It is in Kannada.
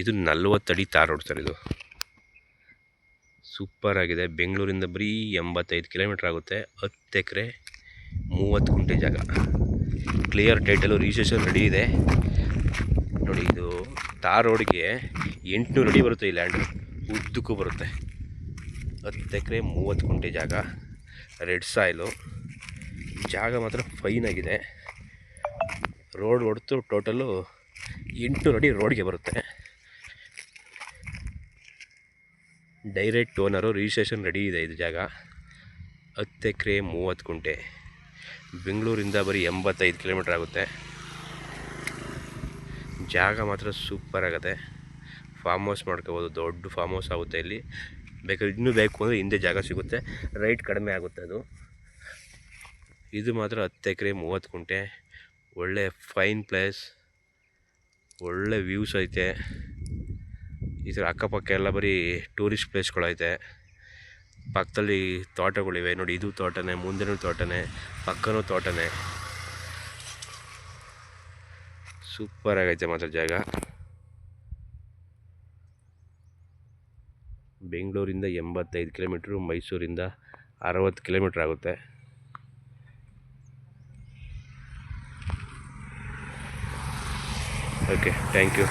ಇದು 40 ಅಡಿ ತಾರ್ ರೋಡ್ ಸರ್. ಇದು ಸೂಪರ್ ಆಗಿದೆ. ಬೆಂಗಳೂರಿಂದ ಬರೀ 85 ಕಿಲೋಮೀಟ್ರ್ ಆಗುತ್ತೆ. 10 ಎಕರೆ 30 ಗುಂಟೆ ಜಾಗ. ಕ್ಲಿಯರ್ ಟೈಟಲು, ರಿಜಿಸ್ಟ್ರೇಷನ್ ರೆಡಿ ಇದೆ ನೋಡಿ. ಇದು ತಾರ್ ರೋಡ್ಗೆ 800 ಅಡಿ ಬರುತ್ತೆ. ಈ ಲ್ಯಾಂಡು ಉದ್ದಕ್ಕೂ ಬರುತ್ತೆ. 10 ಎಕರೆ 30 ಗುಂಟೆ ಜಾಗ, ರೆಡ್ ಸಾಯಿಲು ಜಾಗ ಮಾತ್ರ ಫೈನ್ ಆಗಿದೆ. ರೋಡ್ ಹೊಡ್ತು ಟೋಟಲು 800 ಅಡಿ ರೋಡ್ಗೆ ಬರುತ್ತೆ. ಡೈರೆಕ್ಟ್ ಓನರು, ರಿಜಿಸ್ಟ್ರೇಷನ್ ರೆಡಿ ಇದೆ. ಇದು ಜಾಗ 10 ಎಕರೆ 30 ಗುಂಟೆ. ಬೆಂಗಳೂರಿಂದ ಬರೀ 85 ಕಿಲೋಮೀಟ್ರ್ ಆಗುತ್ತೆ. ಜಾಗ ಮಾತ್ರ ಸೂಪರ್ ಆಗುತ್ತೆ. ಫಾರ್ಮ್ ಹೌಸ್ ಮಾಡ್ಕೋಬೋದು. ದೊಡ್ಡ ಫಾರ್ಮ್ ಹೌಸ್ ಆಗುತ್ತೆ. ಇಲ್ಲಿ ಬೇಕಾದ್ರೆ ಇನ್ನೂ ಬೇಕು ಅಂದರೆ ಹಿಂದೆ ಜಾಗ ಸಿಗುತ್ತೆ, ರೈಟ್ ಕಡಿಮೆ ಆಗುತ್ತೆ ಅದು. ಇದು ಮಾತ್ರ 10 ಎಕರೆ 30 ಗುಂಟೆ. ಒಳ್ಳೆ ಫೈನ್ ಪ್ಲೇಸ್, ಒಳ್ಳೆ ವ್ಯೂಸ್ ಐತೆ. ಇದರ ಅಕ್ಕಪಕ್ಕ ಎಲ್ಲ ಬರೀ ಟೂರಿಸ್ಟ್ ಪ್ಲೇಸ್ಗಳೈತೆ. ಪಕ್ಕದಲ್ಲಿ ತೋಟಗಳಿವೆ ನೋಡಿ. ಇದು ತೋಟನೇ, ಮುಂದೆನೂ ತೋಟನೇ, ಪಕ್ಕನೂ ತೋಟನೇ. ಸೂಪರ್ ಆಗೈತೆ ಮಾತ್ರ ಜಾಗ. ಬೆಂಗಳೂರಿಂದ 85 ಕಿಲೋಮೀಟ್ರು, ಮೈಸೂರಿಂದ 60 ಕಿಲೋಮೀಟ್ರ್ ಆಗುತ್ತೆ. Okay, thank you.